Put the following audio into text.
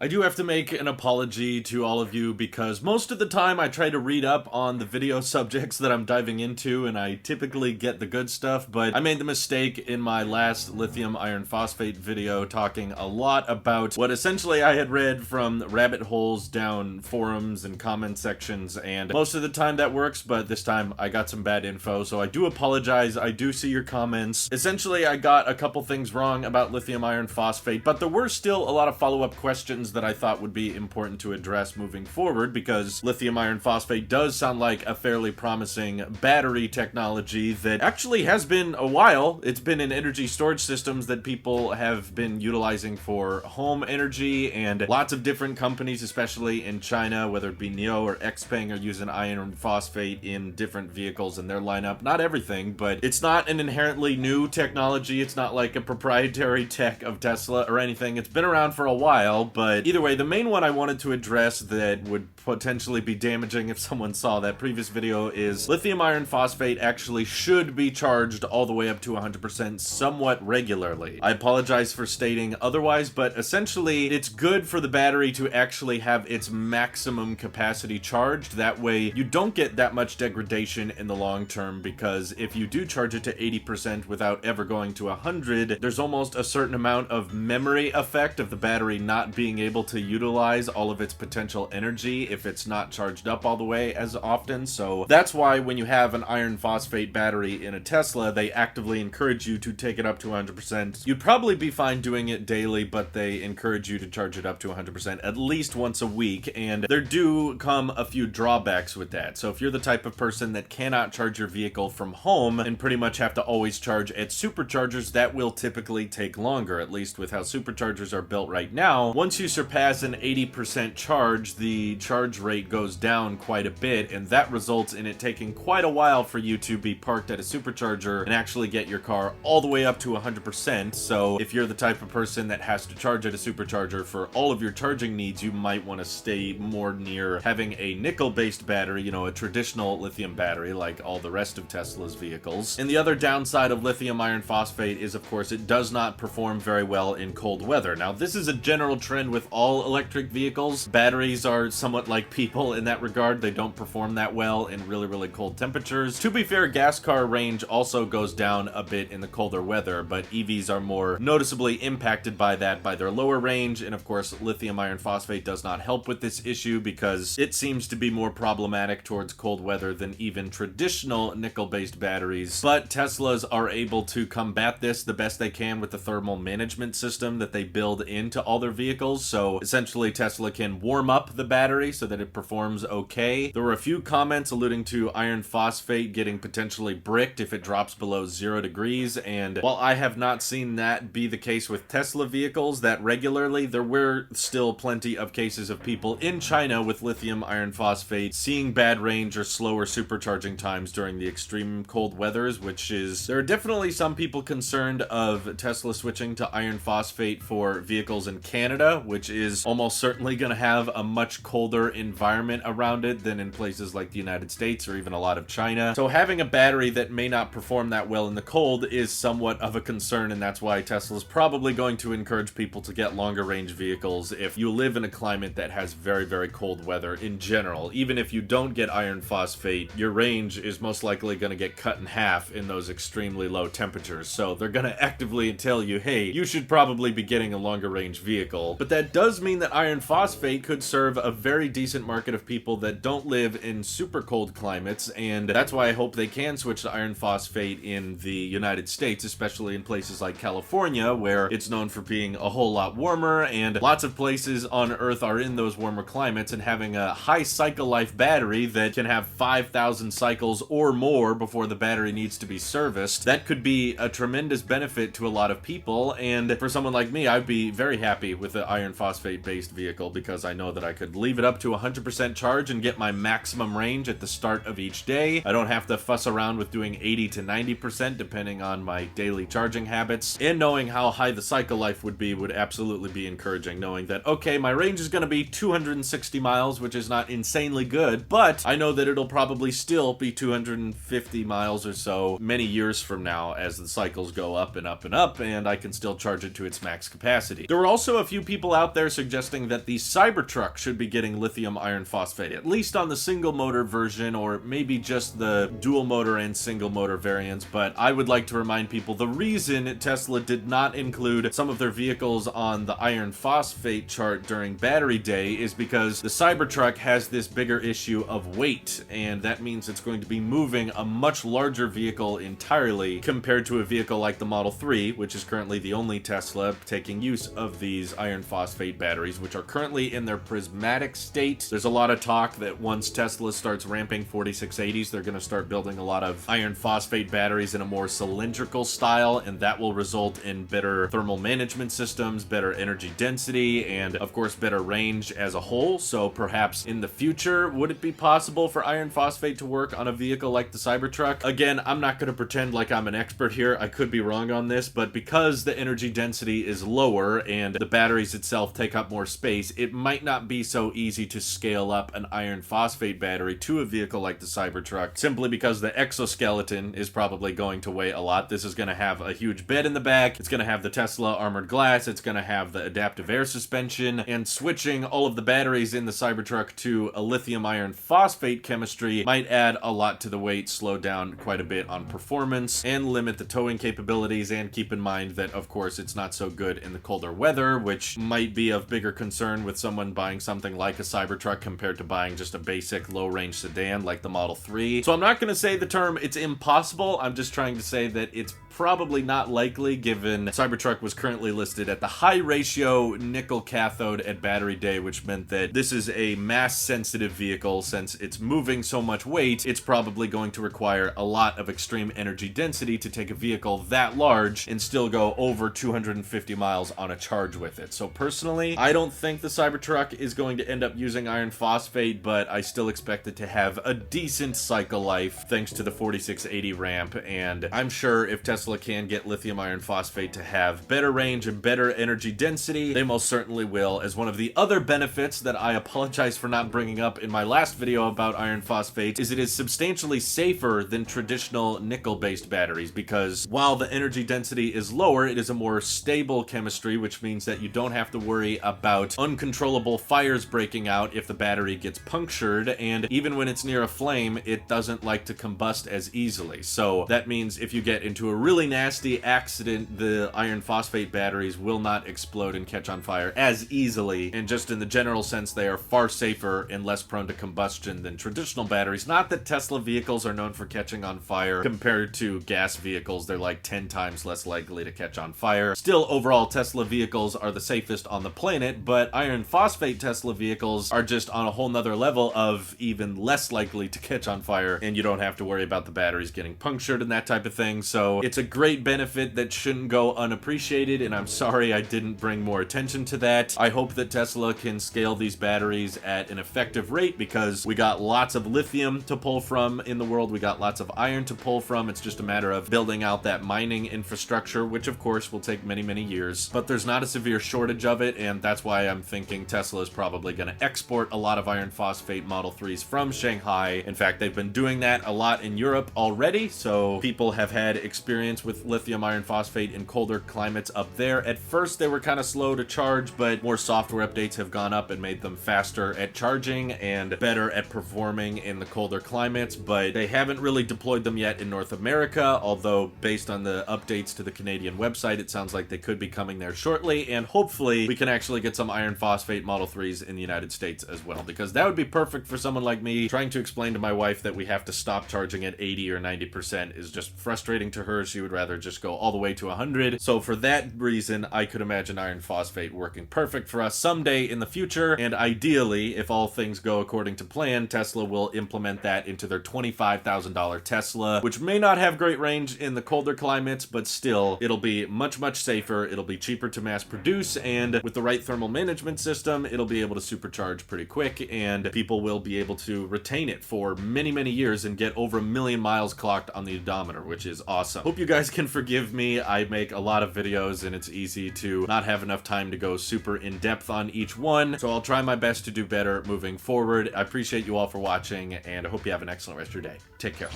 I do have to make an apology to all of you because most of the time I try to read up on the video subjects that I'm diving into and I typically get the good stuff, but I made the mistake in my last lithium iron phosphate video talking a lot about what essentially I had read from rabbit holes down forums and comment sections, and most of the time that works, but this time I got some bad info, so I do apologize. I do see your comments. Essentially, I got a couple things wrong about lithium iron phosphate, but there were still a lot of follow-up questions that I thought would be important to address moving forward, because lithium iron phosphate does sound like a fairly promising battery technology that actually has been a while. It's been in energy storage systems that people have been utilizing for home energy, and lots of different companies, especially in China, whether it be NIO or XPeng, are using iron phosphate in different vehicles in their lineup. Not everything, but it's not an inherently new technology. It's not like a proprietary tech of Tesla or anything. It's been around for a while, but either way, the main one I wanted to address that would potentially be damaging if someone saw that previous video is lithium iron phosphate actually should be charged all the way up to 100% somewhat regularly. I apologize for stating otherwise, but essentially it's good for the battery to actually have its maximum capacity charged. That way you don't get that much degradation in the long term, because if you do charge it to 80% without ever going to 100, there's almost a certain amount of memory effect of the battery not being able to utilize all of its potential energy if it's not charged up all the way as often. So that's why when you have an iron phosphate battery in a Tesla, they actively encourage you to take it up to 100%. You'd probably be fine doing it daily, but they encourage you to charge it up to 100% at least once a week, and there do come a few drawbacks with that. So if you're the type of person that cannot charge your vehicle from home and pretty much have to always charge at superchargers, that will typically take longer, at least with how superchargers are built right now. Once you surpass an 80% charge, the charge rate goes down quite a bit, and that results in it taking quite a while for you to be parked at a supercharger and actually get your car all the way up to 100%. So if you're the type of person that has to charge at a supercharger for all of your charging needs, you might want to stay more near having a nickel-based battery, you know, a traditional lithium battery like all the rest of Tesla's vehicles. And the other downside of lithium iron phosphate is, of course, it does not perform very well in cold weather. Now, this is a general trend with all electric vehicles. Batteries are somewhat like people in that regard. They don't perform that well in really, really cold temperatures. To be fair, gas car range also goes down a bit in the colder weather, but EVs are more noticeably impacted by that, by their lower range, and of course, lithium iron phosphate does not help with this issue because it seems to be more problematic towards cold weather than even traditional nickel-based batteries. But Teslas are able to combat this the best they can with the thermal management system that they build into all their vehicles. So essentially, Tesla can warm up the battery so that it performs okay. There were a few comments alluding to iron phosphate getting potentially bricked if it drops below 0 degrees, and while I have not seen that be the case with Tesla vehicles that regularly, there were still plenty of cases of people in China with lithium iron phosphate seeing bad range or slower supercharging times during the extreme cold weathers, which is, there are definitely some people concerned of Tesla switching to iron phosphate for vehicles in Canada, which is almost certainly going to have a much colder environment around it than in places like the United States or even a lot of China. So having a battery that may not perform that well in the cold is somewhat of a concern, and that's why Tesla's probably going to encourage people to get longer range vehicles if you live in a climate that has very, very cold weather in general. Even if you don't get iron phosphate, your range is most likely going to get cut in half in those extremely low temperatures. So they're going to actively tell you, hey, you should probably be getting a longer range vehicle. But that does mean that iron phosphate could serve a very decent market of people that don't live in super cold climates, and that's why I hope they can switch to iron phosphate in the United States, especially in places like California, where it's known for being a whole lot warmer, and lots of places on Earth are in those warmer climates, and having a high cycle life battery that can have 5,000 cycles or more before the battery needs to be serviced, that could be a tremendous benefit to a lot of people. And for someone like me, I'd be very happy with the iron phosphate based vehicle because I know that I could leave it up to 100% charge and get my maximum range at the start of each day. I don't have to fuss around with doing 80 to 90% depending on my daily charging habits, and knowing how high the cycle life would be would absolutely be encouraging, knowing that, okay, my range is going to be 260 miles, which is not insanely good, but I know that it'll probably still be 250 miles or so many years from now as the cycles go up and up and up, and I can still charge it to its max capacity. There were also a few people out out there suggesting that the Cybertruck should be getting lithium iron phosphate, at least on the single motor version, or maybe just the dual motor and single motor variants. But I would like to remind people the reason Tesla did not include some of their vehicles on the iron phosphate chart during Battery Day is because the Cybertruck has this bigger issue of weight, and that means it's going to be moving a much larger vehicle entirely compared to a vehicle like the Model 3, which is currently the only Tesla taking use of these iron phosphate batteries, which are currently in their prismatic state. There's a lot of talk that once Tesla starts ramping 4680s, they're going to start building a lot of iron phosphate batteries in a more cylindrical style, and that will result in better thermal management systems, better energy density, and of course better range as a whole. So perhaps in the future, would it be possible for iron phosphate to work on a vehicle like the Cybertruck? Again, I'm not going to pretend like I'm an expert here. I could be wrong on this, but because the energy density is lower and the batteries itself take up more space, it might not be so easy to scale up an iron phosphate battery to a vehicle like the Cybertruck, simply because the exoskeleton is probably going to weigh a lot. This is going to have a huge bed in the back, it's going to have the Tesla armored glass, it's going to have the adaptive air suspension, and switching all of the batteries in the Cybertruck to a lithium iron phosphate chemistry might add a lot to the weight, slow down quite a bit on performance, and limit the towing capabilities. And keep in mind that, of course, it's not so good in the colder weather, which might be of bigger concern with someone buying something like a Cybertruck compared to buying just a basic low-range sedan like the Model 3. So I'm not going to say the term it's impossible, I'm just trying to say that it's probably not likely, given Cybertruck was currently listed at the high ratio nickel cathode at Battery Day, which meant that this is a mass sensitive vehicle. Since it's moving so much weight, it's probably going to require a lot of extreme energy density to take a vehicle that large and still go over 250 miles on a charge with it. So personally, I don't think the Cybertruck is going to end up using iron phosphate, but I still expect it to have a decent cycle life thanks to the 4680 ramp, and I'm sure if Tesla can get lithium iron phosphate to have better range and better energy density, they most certainly will. As one of the other benefits that I apologize for not bringing up in my last video about iron phosphate is it is substantially safer than traditional nickel-based batteries, because while the energy density is lower, it is a more stable chemistry, which means that you don't have to worry about uncontrollable fires breaking out if the battery gets punctured, and even when it's near a flame, it doesn't like to combust as easily. So that means if you get into a really nasty accident, the iron phosphate batteries will not explode and catch on fire as easily, and just in the general sense, they are far safer and less prone to combustion than traditional batteries. Not that Tesla vehicles are known for catching on fire. Compared to gas vehicles, they're like 10 times less likely to catch on fire. Still, overall, Tesla vehicles are the safest on the planet, but iron phosphate Tesla vehicles are just on a whole nother level of even less likely to catch on fire, and you don't have to worry about the batteries getting punctured and that type of thing. So it's a great benefit that shouldn't go unappreciated, and I'm sorry I didn't bring more attention to that. I hope that Tesla can scale these batteries at an effective rate, because we got lots of lithium to pull from in the world, we got lots of iron to pull from. It's just a matter of building out that mining infrastructure, which of course will take many, many years, but there's not a severe shortage of it, and that's why I'm thinking Tesla is probably going to export a lot of iron phosphate Model 3s from Shanghai. In fact, they've been doing that a lot in Europe already, so people have had experience with lithium iron phosphate in colder climates up there. At first, they were kind of slow to charge, but more software updates have gone up and made them faster at charging and better at performing in the colder climates, but they haven't really deployed them yet in North America, although based on the updates to the Canadian website, it sounds like they could be coming there shortly, and hopefully we can actually get some iron phosphate Model 3s in the United States as well, because that would be perfect for someone like me. Trying to explain to my wife that we have to stop charging at 80 or 90% is just frustrating to her. She would rather just go all the way to 100. So for that reason, I could imagine iron phosphate working perfect for us someday in the future, and ideally, if all things go according to plan, Tesla will implement that into their $25,000 Tesla, which may not have great range in the colder climates, but still, it'll be much, much safer, it'll be cheaper to mass produce, and with the right thermal management system, it'll be able to supercharge pretty quick, and people will be able to retain it for many, many years and get over 1 million miles clocked on the odometer, which is awesome. Hope you guys can forgive me. I make a lot of videos, and it's easy to not have enough time to go super in-depth on each one, so I'll try my best to do better moving forward. I appreciate you all for watching, and I hope you have an excellent rest of your day. Take care.